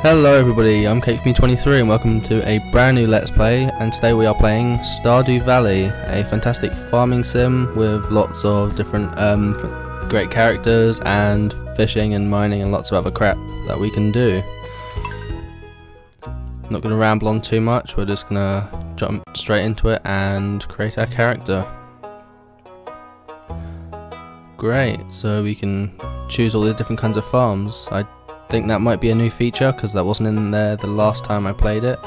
Hello everybody, I'm KXP23 and welcome to a brand new Let's Play, and today we are playing Stardew Valley, a fantastic farming sim with lots of different great characters and fishing and mining and lots of other crap that we can do. Not going to ramble on too much, we're just going to jump straight into it and create our character. Great, so we can choose all these different kinds of farms. I think that might be a new feature because that wasn't in there the last time I played it,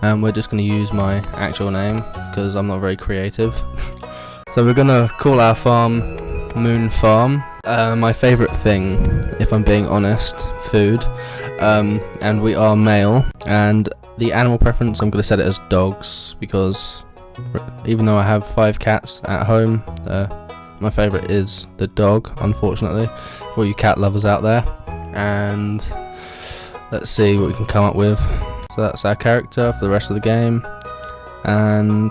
and we're just going to use my actual name because I'm not very creative. So we're going to call our farm Moon Farm. My favourite thing, if I'm being honest, food, and we are male, and the animal preference I'm going to set it as dogs because even though I have 5 cats at home, my favourite is the dog, unfortunately, for all you cat lovers out there. And let's see what we can come up with. So that's our character for the rest of the game, and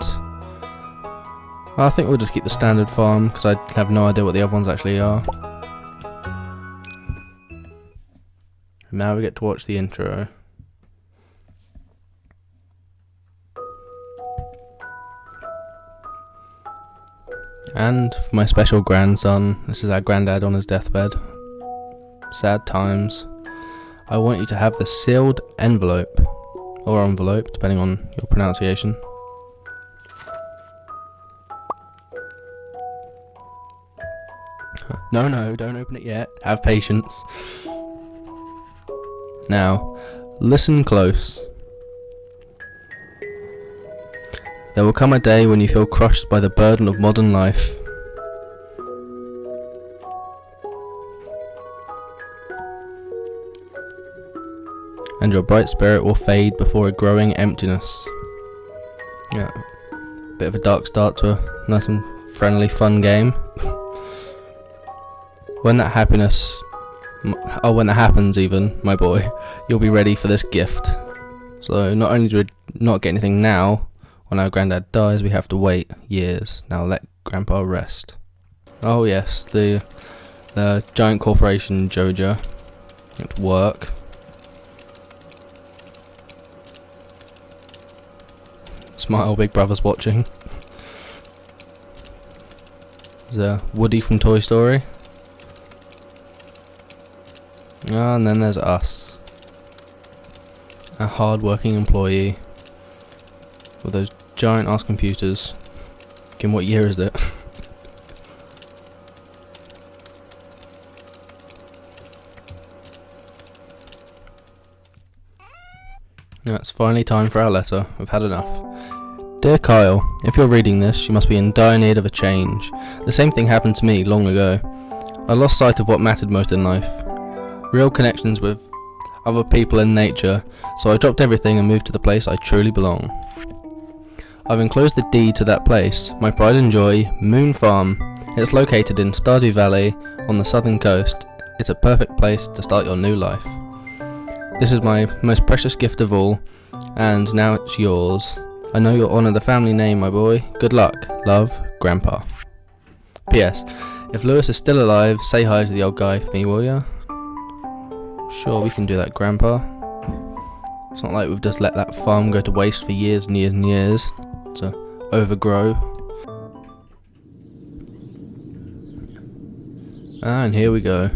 I think we'll just keep the standard farm because I have no idea what the other ones actually are. Now we get to watch the intro. And for my special grandson, this is our granddad on his deathbed. Sad times. I want you to have the sealed envelope, or envelope, depending on your pronunciation. No, don't open it yet. Have patience. Now, listen close. There will come a day when you feel crushed by the burden of modern life. And your bright spirit will fade before a growing emptiness. Yeah, bit of a dark start to a nice and friendly, fun game. When that happens even, my boy, you'll be ready for this gift. So not only do we not get anything now, when our granddad dies, we have to wait years. Now let Grandpa rest. Oh yes, the giant corporation Jojo at work. Smile, big brother's watching. There's Woody from Toy Story. Oh, and then there's us. A hard-working employee with those giant ass computers. Kim, what year is it? Now it's finally time for our letter. We've had enough. Dear Kyle, if you're reading this, you must be in dire need of a change. The same thing happened to me long ago. I lost sight of what mattered most in life. Real connections with other people and nature, so I dropped everything and moved to the place I truly belong. I've enclosed the deed to that place, my pride and joy, Moon Farm. It's located in Stardew Valley on the southern coast. It's a perfect place to start your new life. This is my most precious gift of all, and now it's yours. I know you'll honour the family name, my boy. Good luck. Love, Grandpa. P.S. If Lewis is still alive, say hi to the old guy for me, will ya? Sure, we can do that, Grandpa. It's not like we've just let that farm go to waste for years and years and years to overgrow. And here we go.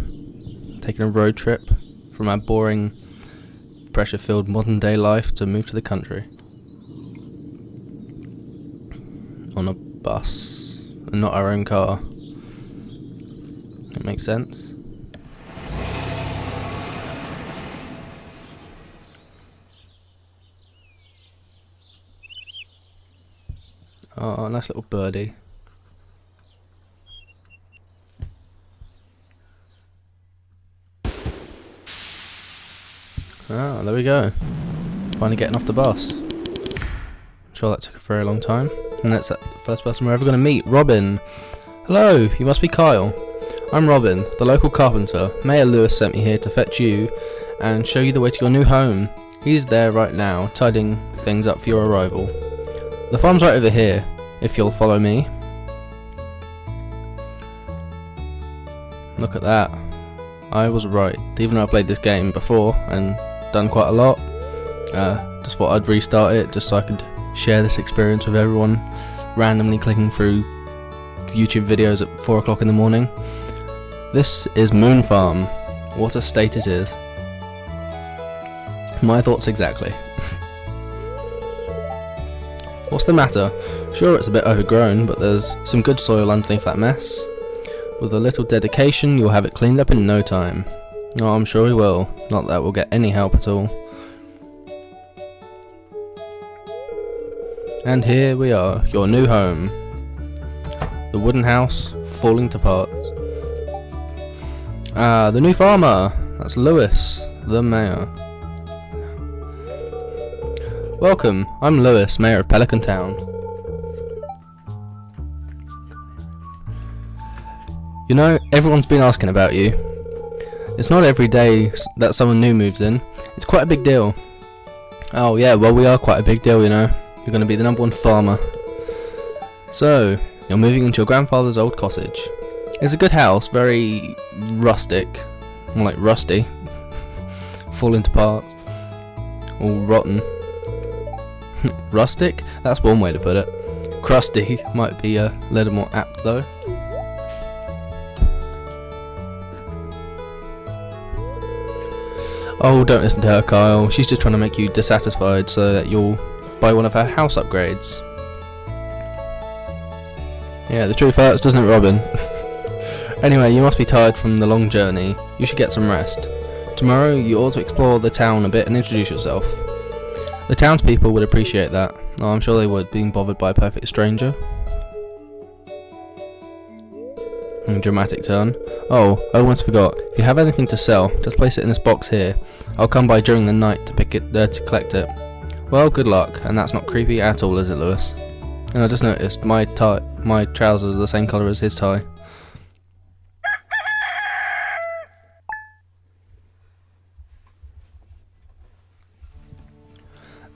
Taking a road trip from our boring, pressure-filled modern-day life to move to the country. On a bus, and not our own car. That makes sense. Oh, nice little birdie. Ah, there we go. Finally getting off the bus. I'm sure that took a very long time. And that's the first person we're ever going to meet, Robin. Hello, you must be Kyle. I'm Robin, the local carpenter. Mayor Lewis sent me here to fetch you and show you the way to your new home. He's there right now, tidying things up for your arrival. The farm's right over here, if you'll follow me. Look at that. I was right, even though I played this game before and done quite a lot. Just thought I'd restart it just so I could share this experience with everyone, randomly clicking through YouTube videos at 4 o'clock in the morning. This is Moon Farm. What a state it is. My thoughts exactly. What's the matter? Sure, it's a bit overgrown, but there's some good soil underneath that mess. With a little dedication, you'll have it cleaned up in no time. Oh, I'm sure we will. Not that we'll get any help at all. And here we are, your new home. The wooden house falling to parts. Ah, the new farmer. That's Lewis, the mayor. Welcome, I'm Lewis, mayor of Pelican Town. You know, everyone's been asking about you. It's not every day that someone new moves in. It's quite a big deal. Oh yeah, well we are quite a big deal, you know. You're going to be the #1 farmer. So, you're moving into your grandfather's old cottage. It's a good house, very rustic. More like rusty. Falling to parts. All rotten. Rustic? That's one way to put it. Crusty might be a little more apt though. Oh, don't listen to her, Kyle. She's just trying to make you dissatisfied so that you'll buy one of her house upgrades. Yeah, the truth hurts, doesn't it, Robin? Anyway, you must be tired from the long journey. You should get some rest. Tomorrow, you ought to explore the town a bit and introduce yourself. The townspeople would appreciate that. Oh, I'm sure they would, being bothered by a perfect stranger. Dramatic turn. Oh, I almost forgot. If you have anything to sell, just place it in this box here. I'll come by during the night to to collect it. Well, good luck. And that's not creepy at all, is it, Lewis? And I just noticed my trousers are the same colour as his tie.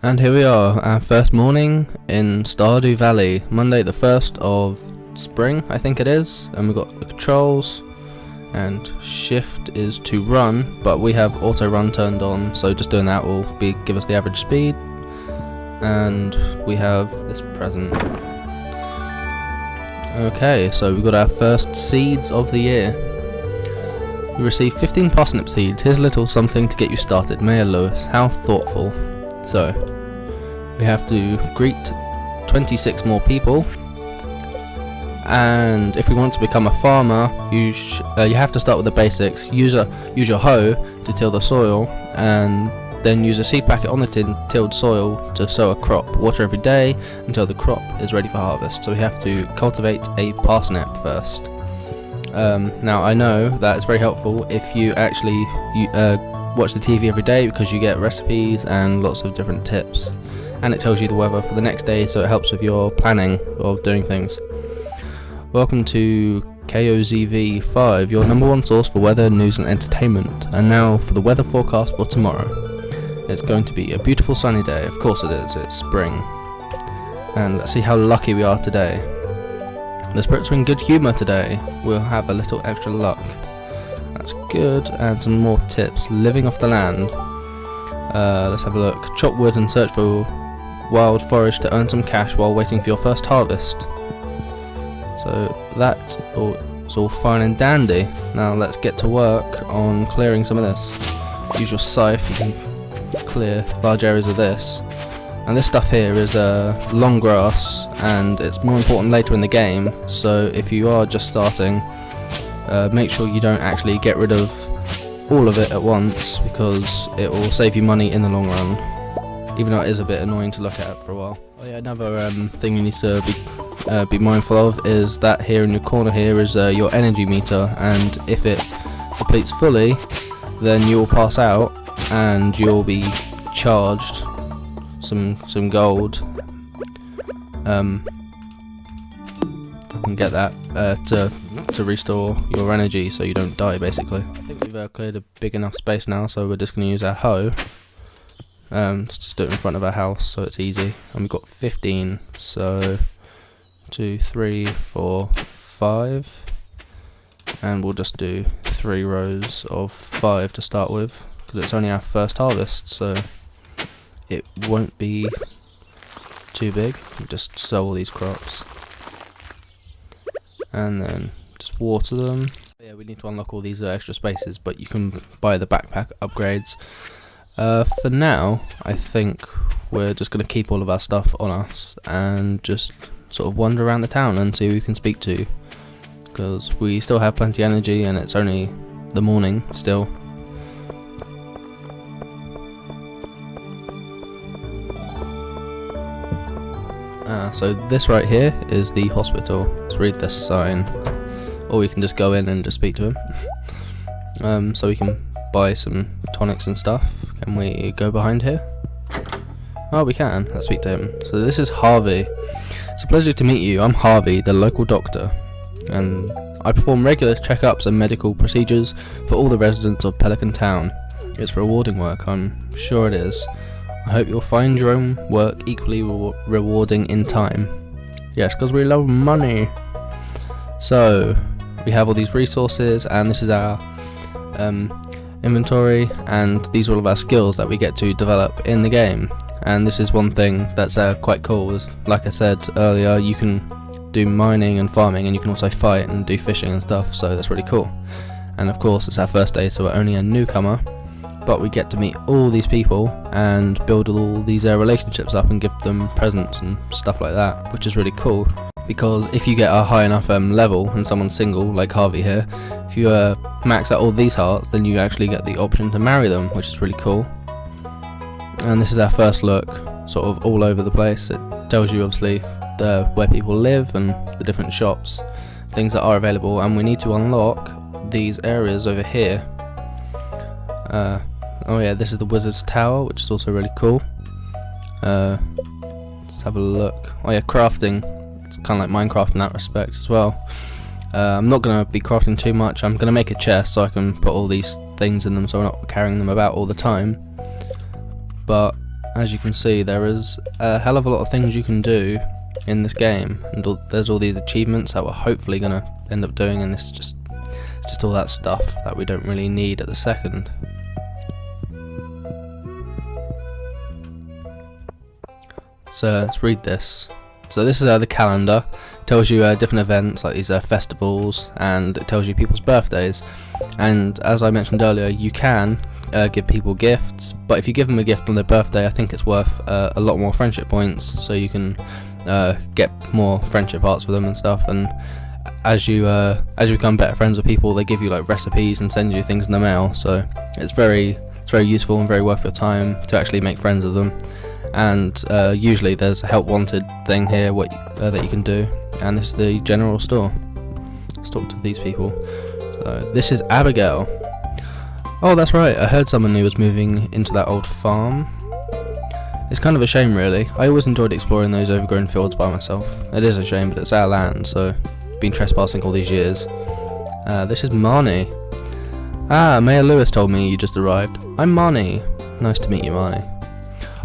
And here we are, our first morning in Stardew Valley, Monday the 1st of spring, I think it is, and we've got the controls, and shift is to run, but we have auto run turned on, so just doing that will give us the average speed, and we have this present. Okay, so we've got our first seeds of the year. You receive 15 parsnip seeds. Here's a little something to get you started. Mayor Lewis, how thoughtful. So, we have to greet 26 more people, and if we want to become a farmer, you have to start with the basics. Use your hoe to till the soil, and then use a seed packet on the tilled soil to sow a crop. Water every day until the crop is ready for harvest. So we have to cultivate a parsnip first. Now I know that it's very helpful if you actually watch the TV every day, because you get recipes and lots of different tips, and it tells you the weather for the next day, so it helps with your planning of doing things. Welcome to KOZV5, your #1 source for weather, news and entertainment. And now for the weather forecast for tomorrow. It's going to be a beautiful sunny day. Of course it is, it's spring. And let's see how lucky we are today. The spirits are in good humour today. We'll have a little extra luck. That's good, and some more tips. Living off the land. Let's have a look. Chop wood and search for wild forage to earn some cash while waiting for your first harvest. So that's all fine and dandy. Now let's get to work on clearing some of this. Use your scythe, you can clear large areas of this. And this stuff here is long grass, and it's more important later in the game, so if you are just starting, make sure you don't actually get rid of all of it at once, because it will save you money in the long run, even though it is a bit annoying to look at for a while. Oh yeah, another thing you need to be mindful of is that here in your corner here is your energy meter, and if it depletes fully, then you'll pass out and you'll be charged some gold. You can get that to restore your energy so you don't die, basically. I think we've cleared a big enough space now, so we're just going to use our hoe. Let's just do it in front of our house so it's easy. And we've got 15, so 2, 3, 4, 5. And we'll just do 3 rows of 5 to start with, because it's only our first harvest, so it won't be too big. We just sow all these crops and then just water them. Yeah, we need to unlock all these extra spaces, but you can buy the backpack upgrades. For now, I think we're just going to keep all of our stuff on us and just sort of wander around the town and see who we can speak to, because we still have plenty of energy and it's only the morning still. So this right here is the hospital. Let's read this sign, or we can just go in and just speak to him. So we can buy some tonics and stuff. Can we go behind here? Oh, we can. Let's speak to him. So this is Harvey. It's a pleasure to meet you. I'm Harvey, the local doctor, and I perform regular checkups and medical procedures for all the residents of Pelican Town. It's rewarding work, I'm sure it is. I hope you'll find your own work equally rewarding in time. Yes, because we love money. So, we have all these resources, and this is our inventory, and these are all of our skills that we get to develop in the game. And this is one thing that's quite cool, is, like I said earlier, you can do mining and farming, and you can also fight and do fishing and stuff, so that's really cool. And of course, it's our first day, so we're only a newcomer, but we get to meet all these people and build all these relationships up and give them presents and stuff like that, which is really cool. Because if you get a high enough level and someone's single, like Harvey here, if you max out all these hearts, then you actually get the option to marry them, which is really cool. And this is our first look, sort of all over the place. It tells you obviously where people live and the different shops, things that are available, and we need to unlock these areas over here. Oh yeah, this is the Wizard's Tower, which is also really cool. Let's have a look. Oh yeah, crafting. It's kind of like Minecraft in that respect as well. I'm not going to be crafting too much. I'm going to make a chest so I can put all these things in them so we're not carrying them about all the time. But as you can see, there is a hell of a lot of things you can do in this game, and there's all these achievements that we're hopefully going to end up doing, and it's just all that stuff that we don't really need at the second. So let's read this. So this is the calendar. It tells you different events like these festivals, and it tells you people's birthdays. And as I mentioned earlier, you can give people gifts, but if you give them a gift on their birthday, I think it's worth a lot more friendship points, so you can get more friendship hearts with them and stuff. And as you become better friends with people, they give you like recipes and send you things in the mail, so it's very useful and very worth your time to actually make friends with them. And usually there's a help wanted thing here that you can do, and this is the general store. Let's talk to these people. So this is Abigail. Oh, that's right, I heard someone new was moving into that old farm. It's kind of a shame really. I always enjoyed exploring those overgrown fields by myself. It is a shame, but it's our land, so been trespassing all these years. This is Marnie. Ah, Mayor Lewis told me you just arrived. I'm Marnie. Nice to meet you, Marnie.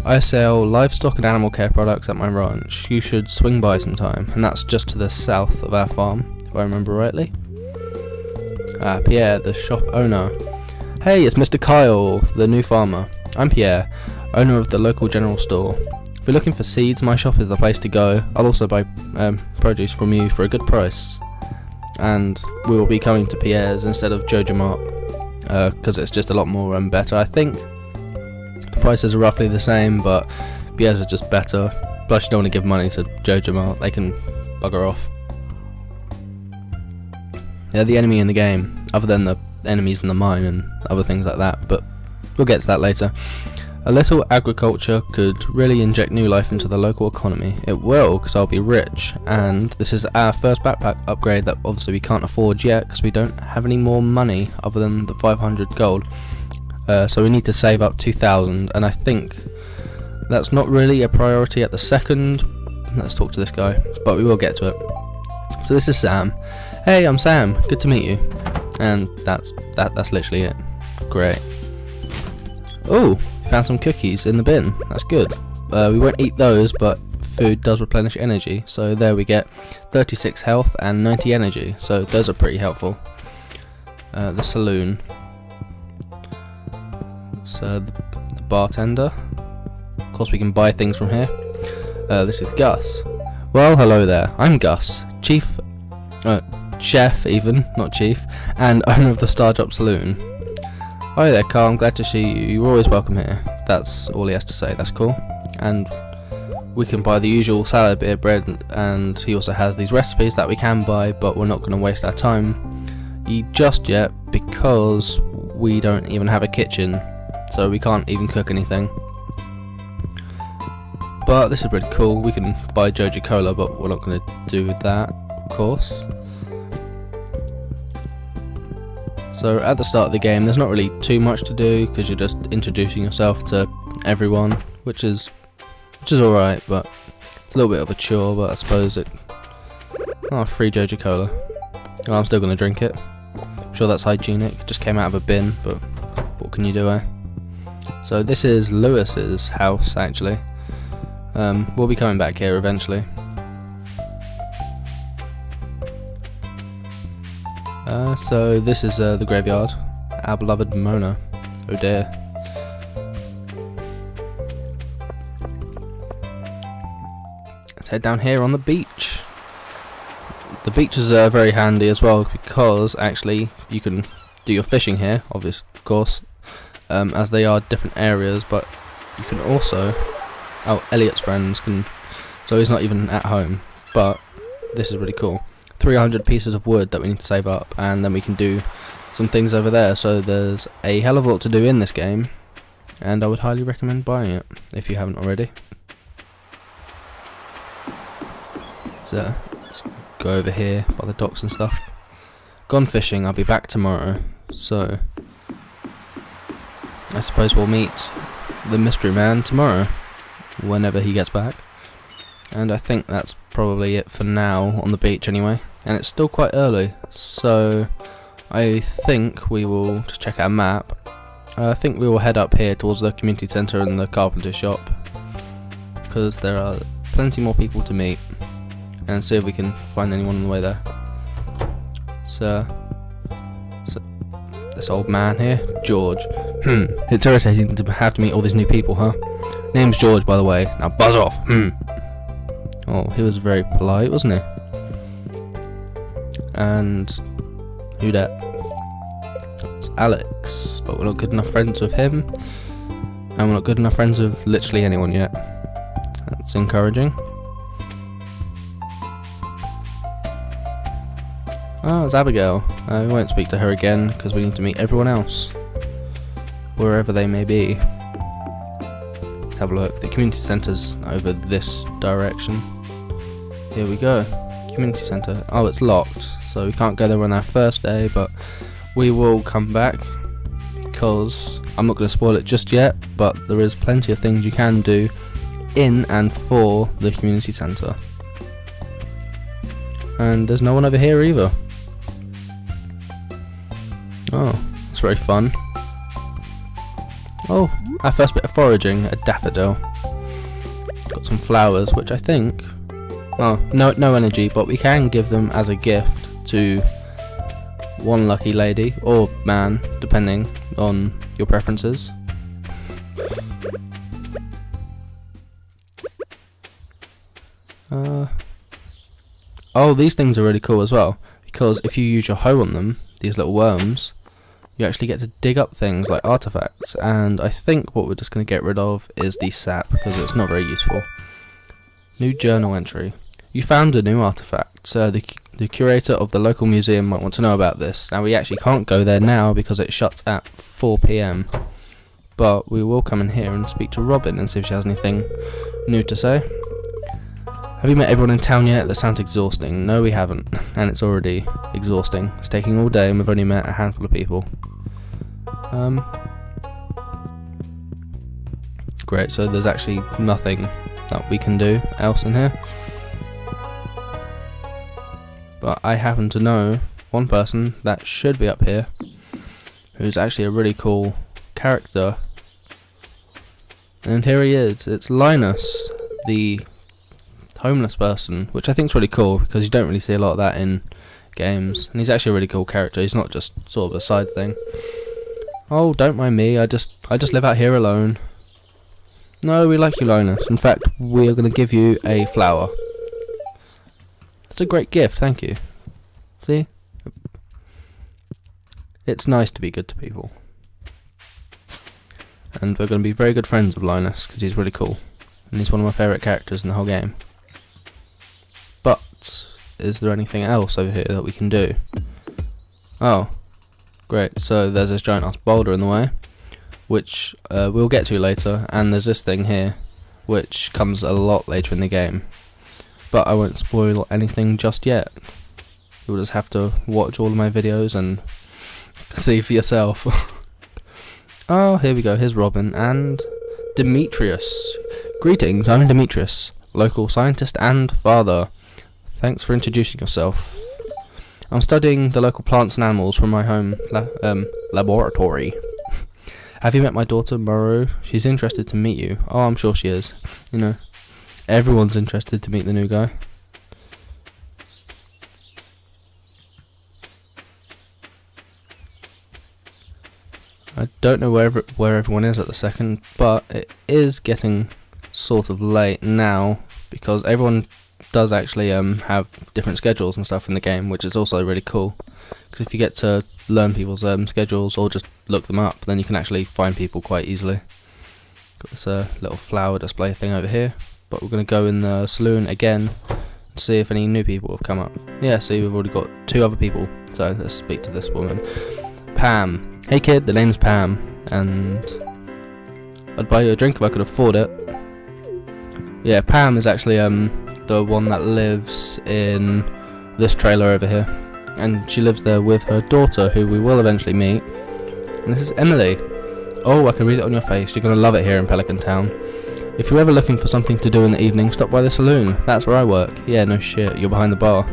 I sell livestock and animal care products at my ranch. You should swing by sometime, and that's just to the south of our farm, if I remember rightly. Pierre, the shop owner. Hey, it's Mr. Kyle, the new farmer. I'm Pierre, owner of the local general store. If you're looking for seeds, my shop is the place to go. I'll also buy produce from you for a good price. And we will be coming to Pierre's instead of Jojo Mart, because it's just a lot more better, I think. The prices are roughly the same, but Pierre's are just better. Plus you don't want to give money to Jojo Mart, they can bugger off. They're the enemy in the game, other than the enemies in the mine and other things like that, but we'll get to that later. A little agriculture could really inject new life into the local economy. It will, because I'll be rich, and this is our first backpack upgrade that obviously we can't afford yet because we don't have any more money other than the 500 gold. So we need to save up 2,000, and I think that's not really a priority at the second. Let's talk to this guy, but we will get to it. So this is Sam. Hey, I'm Sam. Good to meet you. And that's literally it. Great. Oh, found some cookies in the bin. That's good. We won't eat those, but food does replenish energy. So there we get 36 health and 90 energy. So those are pretty helpful. The saloon. So the bartender. Of course, we can buy things from here. This is Gus. Well, hello there. I'm Gus, chef even, not chief, and owner of the Stardew Saloon. Hi there, Carl. I'm glad to see you. You're always welcome here. That's all he has to say. That's cool. And we can buy the usual salad, beer, bread, and he also has these recipes that we can buy, but we're not going to waste our time just yet because we don't even have a kitchen, so we can't even cook anything. But this is really cool. We can buy Joja Cola, but we're not going to do that, of course. So at the start of the game, there's not really too much to do because you're just introducing yourself to everyone, which is alright, but it's a little bit of a chore. But I suppose it. Oh, free Joja Cola. Well, I'm still gonna drink it. I'm sure that's hygienic. It just came out of a bin, but what can you do, eh? So this is Lewis's house, actually. We'll be coming back here eventually. So this is the graveyard. Our beloved Mona. Oh dear. Let's head down here on the beach. The beaches are very handy as well because actually you can do your fishing here, of course, as they are different areas, but you can also... Oh, Elliot's friends can... So he's not even at home, but this is really cool. 300 pieces of wood that we need to save up, and then we can do some things over there. So there's a hell of a lot to do in this game, and I would highly recommend buying it if you haven't already. So let's go over here by the docks and stuff. Gone fishing. I'll be back tomorrow, so I suppose we'll meet the mystery man tomorrow whenever he gets back. And I think that's probably it for now on the beach anyway. And it's still quite early, so I think we will just check our map. I think we will head up here towards the community centre and the carpenter shop, because there are plenty more people to meet, and see if we can find anyone on the way there. So this old man here, George. It's irritating to have to meet all these new people, huh? Name's George, by the way. Now buzz off. Oh, he was very polite, wasn't he? And who that? It's Alex, but we're not good enough friends with him, and we're not good enough friends with literally anyone yet. That's encouraging. Oh, it's Abigail. We won't speak to her again because we need to meet everyone else, wherever they may be. Let's have a look. The community centre's over this direction. Here we go. Community centre. Oh, it's locked, so we can't go there on our first day, but we will come back because I'm not going to spoil it just yet, but there is plenty of things you can do in and for the community centre. And there's no one over here either. Oh, it's very fun. Oh, our first bit of foraging, a daffodil. Got some flowers, which I think... Oh, no energy, but we can give them as a gift to one lucky lady, or man, depending on your preferences. Oh, these things are really cool as well, because if you use your hoe on them, these little worms, you actually get to dig up things like artifacts, and I think what we're just going to get rid of is the sap, because it's not very useful. New journal entry. You found a new artifact. The curator of the local museum might want to know about this. Now, we actually can't go there now because it shuts at 4 PM, but we will come in here and speak to Robin and see if she has anything new to say. Have you met everyone in town yet? That sounds exhausting. No, we haven't, and it's already exhausting. It's taking all day and we've only met a handful of people. Great, so there's actually nothing that we can do else in here. But I happen to know one person that should be up here, who's actually a really cool character. And here he is. It's Linus, the homeless person, which I think is really cool because you don't really see a lot of that in games. And he's actually a really cool character. He's not just sort of a side thing. Oh, don't mind me. I just live out here alone. No, we like you, Linus. In fact, we are going to give you a flower. It's a great gift. Thank you. See? It's nice to be good to people. And we're going to be very good friends with Linus because he's really cool. And he's one of my favourite characters in the whole game. But is there anything else over here that we can do? Oh, great. So there's this giant ass boulder in the way, which we'll get to later. And there's this thing here, which comes a lot later in the game. But I won't spoil anything just yet. You'll just have to watch all of my videos and see for yourself. Oh, here we go. Here's Robin and Demetrius. Greetings, I'm Demetrius, local scientist and father. Thanks for introducing yourself. I'm studying the local plants and animals from my home laboratory. Have you met my daughter, Maru? She's interested to meet you. Oh, I'm sure she is. You know, everyone's interested to meet the new guy. I don't know where everyone is at the second, but it is getting sort of late now because everyone does actually have different schedules and stuff in the game, which is also really cool. Because if you get to learn people's schedules or just look them up, then you can actually find people quite easily. Got this little flower display thing over here, but we're going to go in the saloon again and see if any new people have come up. Yeah, see, we've already got 2 other people, so let's speak to this woman. Pam. Hey kid, the name's Pam, and I'd buy you a drink if I could afford it. Yeah, Pam is actually the one that lives in this trailer over here, and she lives there with her daughter, who we will eventually meet. And this is Emily. Oh, I can read it on your face. You're gonna love it here in Pelican Town. If you're ever looking for something to do in the evening, stop by the saloon. That's where I work. Yeah, no shit. You're behind the bar.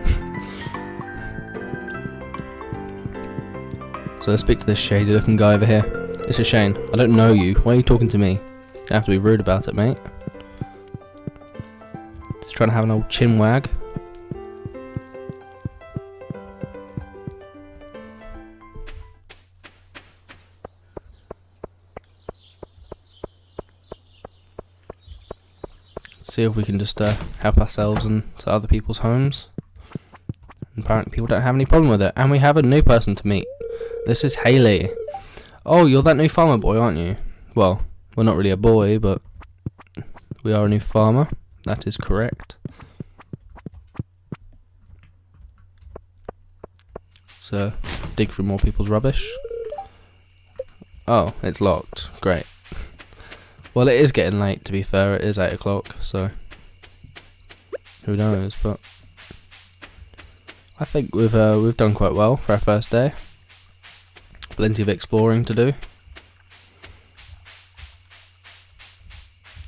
So let's speak to this shady looking guy over here. This is Shane. I don't know you. Why are you talking to me? You don't have to be rude about it, mate. Just trying to have an old chin wag. Let's see if we can just help ourselves and to other people's homes. And apparently people don't have any problem with it. And we have a new person to meet. This is Haley. Oh, you're that new farmer boy, aren't you? Well, we're not really a boy, but we are a new farmer. That is correct. So, dig through more people's rubbish. Oh, it's locked. Great. Well, it is getting late, to be fair. It is 8 o'clock, so who knows? But I think we've done quite well for our first day. Plenty of exploring to do.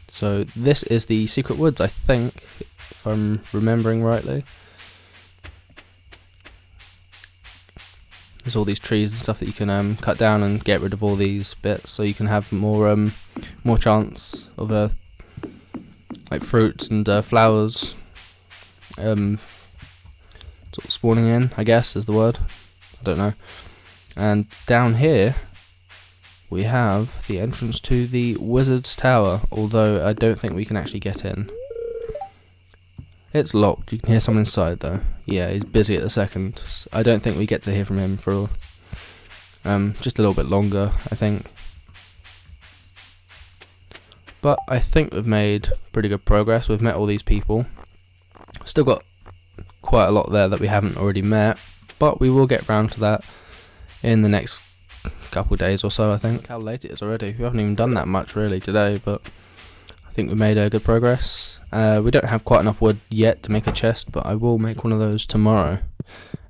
So this is the secret woods, I think, if I'm remembering rightly. There's all these trees and stuff that you can cut down and get rid of all these bits, so you can have more chance of like fruits and flowers sort of spawning in, I guess is the word. I don't know. And down here we have the entrance to the Wizard's Tower, although I don't think we can actually get in. It's locked. You can hear someone inside though. Yeah, he's busy at the second. I don't think we get to hear from him for just a little bit longer, I think. But I think we've made pretty good progress. We've met all these people. Still got quite a lot there that we haven't already met, but we will get round to that in the next couple of days or so, I think. How late it is already. We haven't even done that much really today, but I think we made good progress. We don't have quite enough wood yet to make a chest, but I will make one of those tomorrow.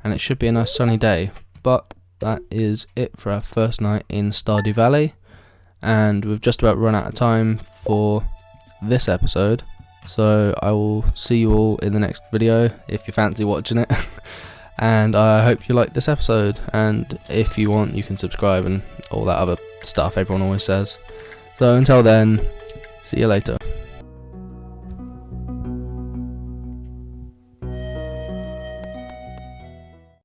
And it should be a nice sunny day. But that is it for our first night in Stardew Valley. And we've just about run out of time for this episode. So I will see you all in the next video if you fancy watching it. And I hope you liked this episode, and if you want you can subscribe and all that other stuff everyone always says. So until then, see you later.